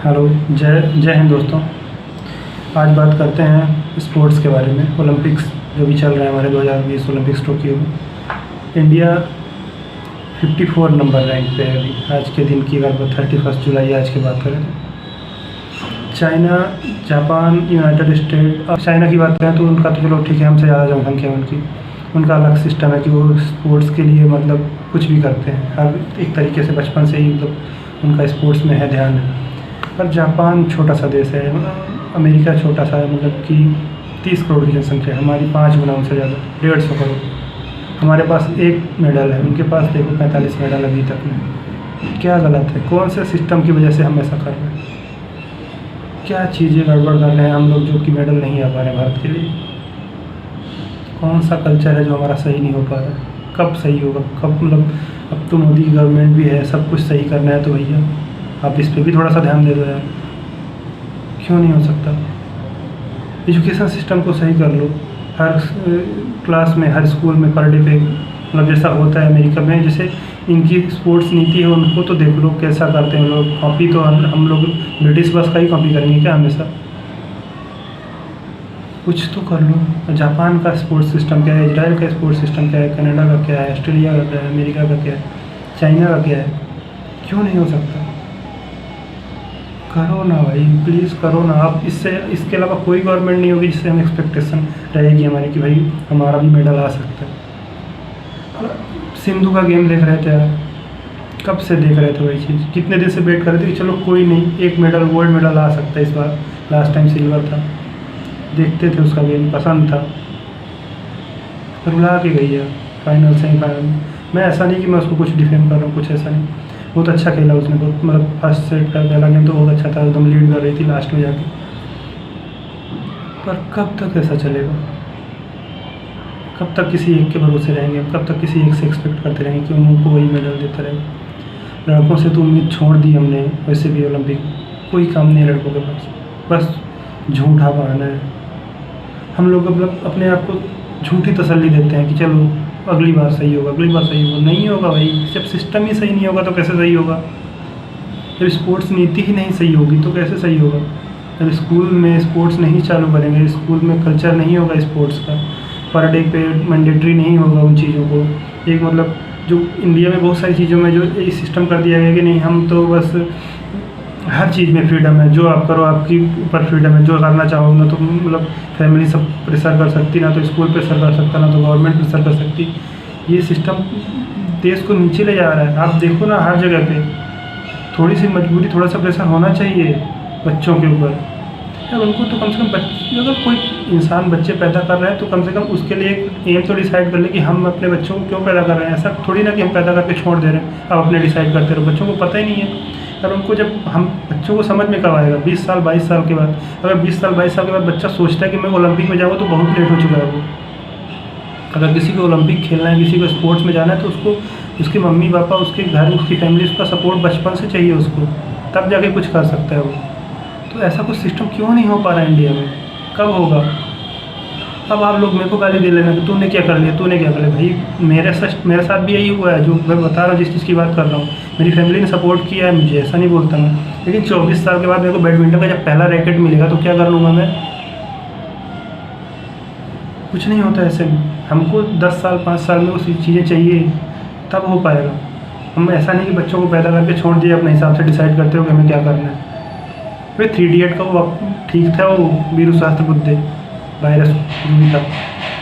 Hello, जय जय हिंद दोस्तों। आज बात करते हैं स्पोर्ट्स के बारे में। ओलंपिक्स जो भी चल रहे हैं हमारे 2020 ओलंपिक्स टोक्यो में, इंडिया 54 नंबर रैंक पे है अभी आज के दिन की। अगर 31 जुलाई आज की बात करें तो चाइना, जापान, यूनाइटेड स्टेट। अब चाइना की बात करें तो उनका तो चलो ठीक है, हमसे ज़्यादा जनसंख्या है उनकी। उनका अलग सिस्टम है कि वो स्पोर्ट्स के लिए मतलब कुछ भी करते हैं, हर एक तरीके से बचपन से ही मतलब उनका स्पोर्ट्स में है ध्यान है। पर जापान छोटा सा देश है, अमेरिका छोटा सा है, मतलब कि 30 करोड़ की जनसंख्या है, हमारी 5 गुना उनसे ज़्यादा, 150 करोड़। हमारे पास एक मेडल है, उनके पास देखो 45 मेडल अभी तक में। क्या गलत है? कौन से सिस्टम की वजह से हम ऐसा कर रहे हैं? क्या चीज़ें गड़बड़ कर रहे हैं हम लोग जो कि मेडल नहीं आ पा रहे हैं भारत के लिए? कौन सा कल्चर है जो हमारा सही नहीं हो पा रहा है? कब सही होगा? कब मतलब अब तो मोदी गवर्नमेंट भी है, सब कुछ सही करना है तो भैया आप इस पे भी थोड़ा सा ध्यान दे दो यार। क्यों नहीं हो सकता? एजुकेशन सिस्टम को सही कर लो। हर क्लास में, हर स्कूल में पर डे पे मतलब जैसा होता है अमेरिका में, जैसे इनकी स्पोर्ट्स नीति है उनको तो देख लो कैसा करते हैं लोग। कॉपी तो हम लोग ब्रिटिश बस का ही कॉपी करेंगे क्या हमेशा? कुछ तो कर लो। जापान का स्पोर्ट्स सिस्टम क्या है, इजराइल का स्पोर्ट्स सिस्टम क्या है, कनाडा का क्या है, ऑस्ट्रेलिया का क्या है, अमेरिका का क्या है, चाइना का क्या है? क्यों नहीं हो सकता? करो ना भाई, प्लीज़ करो ना। आप इसके अलावा कोई गवर्नमेंट नहीं होगी जिससे हम एक्सपेक्टेशन रहेगी हमारी कि भाई हमारा भी मेडल आ सकता है। सिंधु का गेम देख रहे थे यार, कब से देख रहे थे वही चीज़, कितने दिन से वेट कर रहे थे कि चलो कोई नहीं, एक मेडल, गोल्ड मेडल आ सकता है इस बार। लास्ट टाइम सिल्वर था, देखते थे उसका गेम, पसंद था, रुला के गई है फाइनल सेमीफाइनल। मैं ऐसा नहीं कि मैं उसको कुछ डिफेंड कर रहा हूँ, कुछ ऐसा नहीं, बहुत अच्छा खेला उसने, बहुत मतलब फर्स्ट सेट का पहला गेम तो बहुत अच्छा था, एकदम लीड कर रही थी लास्ट में जाके। पर कब तक ऐसा चलेगा? कब तक किसी एक के भरोसे रहेंगे? कब तक किसी एक से एक्सपेक्ट करते रहेंगे कि उनको वही मेडल देता रहेगा? लड़कों से तो उम्मीद छोड़ दी हमने, वैसे भी ओलंपिक कोई काम नहीं है लड़कों के पास, बस झूठा बहाना है। हम लोग मतलब अपने आप को झूठी तसल्ली देते हैं कि चलो अगली बार सही होगा, अगली बार सही होगा। नहीं होगा भाई, जब सिस्टम ही सही नहीं होगा तो कैसे सही होगा? जब स्पोर्ट्स नीति ही नहीं सही होगी तो कैसे सही होगा? जब स्कूल में स्पोर्ट्स नहीं चालू करेंगे, स्कूल में कल्चर नहीं होगा स्पोर्ट्स का, पर डे पे मैंडेटरी नहीं होगा उन चीज़ों को, एक मतलब जो इंडिया में बहुत सारी चीज़ों में जो ये सिस्टम कर दिया गया कि नहीं हम तो बस हर चीज़ में फ्रीडम है, जो आप करो आपकी ऊपर फ्रीडम है, जो करना चाहो ना तो मतलब फैमिली सब प्रेशर कर सकती, ना तो स्कूल प्रेशर कर सकता, ना तो गवर्नमेंट प्रेशर कर सकती। ये सिस्टम देश को नीचे ले जा रहा है। आप देखो ना हर जगह पे थोड़ी सी मजबूरी, थोड़ा सा प्रेशर होना चाहिए बच्चों के ऊपर यार। उनको तो कम से कम अगर कोई इंसान बच्चे पैदा कर रहा है तो कम से कम उसके लिए एक एम तो डिसाइड कर ले कि हम अपने बच्चों को क्यों पैदा कर रहे हैं। ऐसा थोड़ी ना कि हम पैदा करके छोड़ दे रहे हैं, आप अपने डिसाइड करते रहो। बच्चों को पता ही नहीं है। और उनको जब हम बच्चों को समझ में कब आएगा? 20 साल 22 साल के बाद। अगर 20 साल 22 साल के बाद बच्चा सोचता है कि मैं ओलंपिक में जाऊँगा तो बहुत लेट हो चुका है वो। अगर किसी को ओलंपिक खेलना है, किसी को स्पोर्ट्स में जाना है तो उसको उसके मम्मी पापा, उसके घर, उसकी फैमिली, उसका सपोर्ट बचपन से चाहिए उसको, तब जाके कुछ कर सकता है वो। तो ऐसा कुछ सिस्टम क्यों नहीं हो पा रहा है इंडिया में? कब होगा? अब आप लोग मेरे को गाली दे लेना कि तूने क्या कर लिया, तूने क्या कर लिया। भाई मेरे साथ भी यही हुआ है जो मैं बता रहा हूँ, जिस चीज़ की बात कर रहा हूँ। मेरी फैमिली ने सपोर्ट किया है मुझे, ऐसा नहीं बोलता मैं, लेकिन 24 साल के बाद मेरे को बैडमिंटन का जब पहला रैकेट मिलेगा तो क्या कर लूँगा मैं? कुछ नहीं होता ऐसे में। हमको 10 साल 5 साल में वो चीज़ें चाहिए, तब हो पाएगा। हम ऐसा नहीं कि बच्चों को पैदा करके छोड़ दिए, अपने हिसाब से डिसाइड करते हो कि हमें क्या करना है। वे 3 इडियट का वो ठीक था, वो वीरू शास्त्र बुद्धे वायरस जो भी था,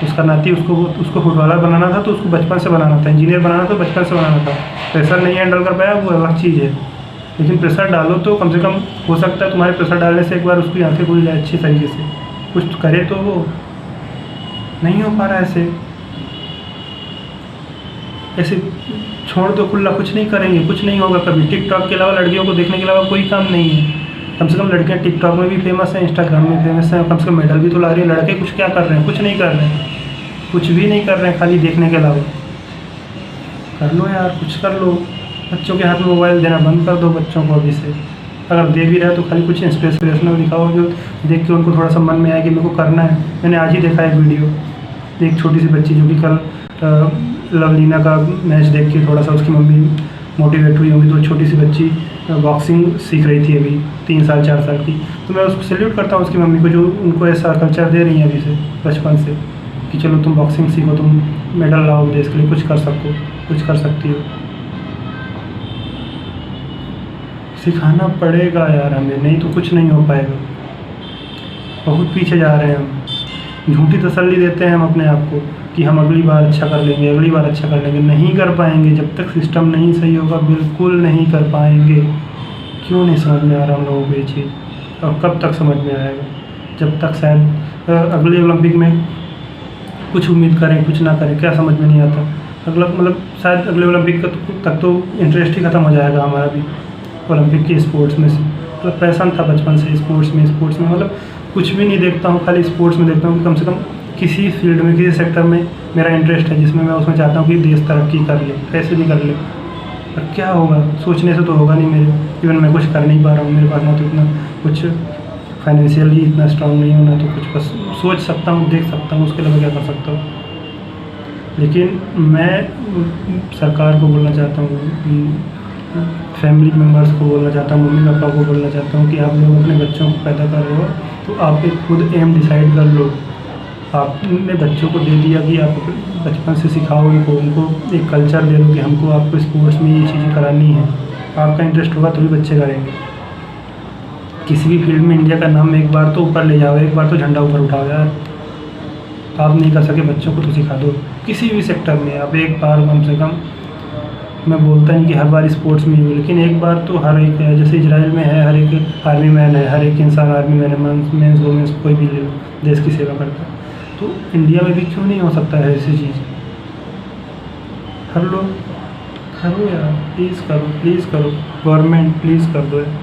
उसका नाती, उसको फुटबॉलर बनाना था तो उसको बचपन से बनाना था, इंजीनियर बनाना था बचपन से बनाना था। प्रेशर नहीं हैंडल कर पाया, वो अलग चीज़ है, लेकिन प्रेशर डालो तो कम से कम हो सकता है तुम्हारे प्रेशर डालने से एक बार उसकी आंखें खुल जाए अच्छी तरीके से, कुछ तो करे। तो वो नहीं हो पा रहा है। ऐसे छोड़ दो खुला, कुछ नहीं करेंगे, कुछ नहीं होगा कभी। टिकटॉक के अलावा लड़कियों को देखने के अलावा कोई काम नहीं है। कम से कम लड़कियां टिकटॉक में भी फेमस हैं, इंस्टाग्राम में फेमस हैं, कम से कम मेडल भी तो ला रही हैं। लड़के कुछ क्या कर रहे हैं? कुछ नहीं कर रहे हैं, कुछ भी नहीं कर रहे हैं, खाली देखने के अलावा। कर लो यार, कुछ कर लो। बच्चों के हाथ में मोबाइल देना बंद कर दो बच्चों को अभी से। अगर दे भी रहे तो खाली कुछ इंस्पिरेशनल दिखाओ जो देख के उनको थोड़ा सा मन में आए कि मेरे को करना है। मैंने आज ही देखा एक वीडियो, एक छोटी सी बच्ची जो कि कल लवलीना का मैच देख के थोड़ा सा उसकी मम्मी मोटिवेट हुई होंगी, तो छोटी सी बच्ची बॉक्सिंग सीख रही थी अभी 3 साल 4 साल की। तो मैं उसको सैल्यूट करता हूँ उसकी मम्मी को, जो उनको ऐसा कल्चर दे रही हैं अभी से बचपन से कि चलो तुम बॉक्सिंग सीखो, तुम मेडल लाओ देश के लिए, कुछ कर सको, कुछ कर सकती हो। सिखाना पड़ेगा यार हमें, नहीं तो कुछ नहीं हो पाएगा। बहुत पीछे जा रहे हैं हम। झूठी तसल्ली देते हैं हम अपने आप को कि हम अगली बार अच्छा कर लेंगे, अगली बार अच्छा कर लेंगे। नहीं कर पाएंगे जब तक सिस्टम नहीं सही होगा, बिल्कुल नहीं कर पाएंगे। क्यों नहीं समझ में आ रहा हम लोगों को ये चीज़, और कब तक समझ में आएगा? जब तक शायद अगले ओलंपिक में कुछ उम्मीद करें, कुछ ना करें, क्या समझ में नहीं आता। अगला मतलब शायद अगले ओलंपिक तक तो इंटरेस्ट ही ख़त्म हो जाएगा हमारा भी ओलंपिक के स्पोर्ट्स में से। मतलब पैसन था बचपन से स्पोर्ट्स में मतलब कुछ भी नहीं देखता हूँ, खाली स्पोर्ट्स में देखता हूँ कि कम से कम किसी फील्ड में, किसी सेक्टर में मेरा इंटरेस्ट है जिसमें मैं उसमें चाहता हूँ कि देश तरक्की कर ले, कैसे भी कर ले। पर क्या होगा, सोचने से तो होगा नहीं मेरे। इवन मैं कुछ कर नहीं पा रहा हूँ, मेरे पास ना तो इतना कुछ फाइनेंशियली इतना स्ट्रांग नहीं होना, तो कुछ बस सोच सकता हूँ, देख सकता हूँ, उसके अलावा क्या कर सकता हूँ। लेकिन मैं सरकार को बोलना चाहता हूँ, फैमिली मेम्बर्स को बोलना चाहता हूँ, मम्मी पापा को बोलना चाहता हूँ कि आप लोग अपने बच्चों को पैदा कर रहे हो तो आप एक खुद एम डिसाइड कर लो। आपने बच्चों को दे दिया कि आप बचपन से सिखाओ उनको एक कल्चर दे दो कि हमको आपको स्पोर्ट्स में ये चीज़ें करानी है। आपका इंटरेस्ट होगा तभी बच्चे करेंगे। किसी भी फील्ड में इंडिया का नाम एक बार तो ऊपर ले जाओ, एक बार तो झंडा ऊपर उठाओ यार। आप नहीं कर सके बच्चों को तो सिखा दो, किसी भी सेक्टर में आप एक बार कम से कम। मैं बोलता नहीं कि हर बार स्पोर्ट्स में ही हो, लेकिन एक बार तो हर एक है। जैसे इजराइल में है, हर एक आर्मी मैन है, हर एक इंसान आर्मी मैन है, मेंस वोमेंस कोई भी ले लो, देश की सेवा करता है। तो इंडिया में भी क्यों नहीं हो सकता है ऐसी चीज़? हर लोग करो यार, प्लीज़ करो, गवर्नमेंट प्लीज़ कर दो यार।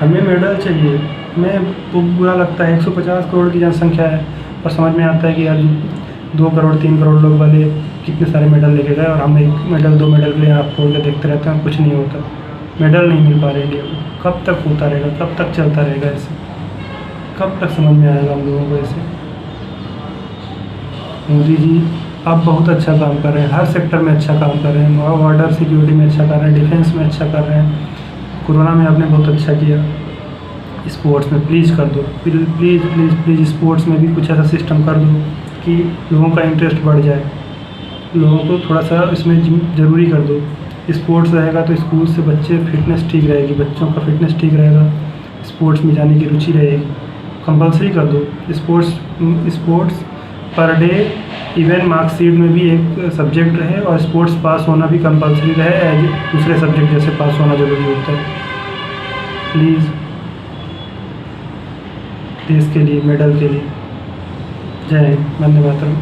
हमें मेडल चाहिए। मैं तो बुरा लगता है 150 करोड़ की जनसंख्या है और समझ में आता है कि यार 2 करोड़ 3 करोड़ लोग वाले कितने सारे मेडल लेके गए और हम 1 मेडल 2 मेडल के लिए आप खोल के देखते रहते हैं, कुछ नहीं होता। मेडल नहीं मिल पा रहे इंडिया को। कब तक होता रहेगा, कब तक चलता रहेगा ऐसे? कब तक समझ में आएगा हम लोगों को ऐसे? मोदी जी आप बहुत अच्छा काम कर रहे हैं, हर सेक्टर में अच्छा काम कर रहे हैं, बॉर्डर सिक्योरिटी में अच्छा कर रहे हैं, डिफेंस में अच्छा कर रहे हैं, कोरोना में आपने बहुत अच्छा किया। स्पोर्ट्स में प्लीज़ कर दो, प्लीज़ स्पोर्ट्स में भी कुछ ऐसा सिस्टम कर दो कि लोगों का इंटरेस्ट बढ़ जाए। लोगों को थोड़ा सा इसमें ज़रूरी कर दो। स्पोर्ट्स रहेगा तो स्कूल से बच्चे फिटनेस ठीक रहेगी, बच्चों का फिटनेस ठीक रहेगा, स्पोर्ट्स में जाने की रुचि रहेगी। कंपलसरी कर दो sports per day. Even marksheet में भी एक सब्जेक्ट रहे और स्पोर्ट्स पास होना भी कंपलसरी रहे, एज दूसरे सब्जेक्ट जैसे पास होना ज़रूरी होता है। प्लीज़ देश के लिए, मेडल के लिए। जय हिंद, वंदे मातरम।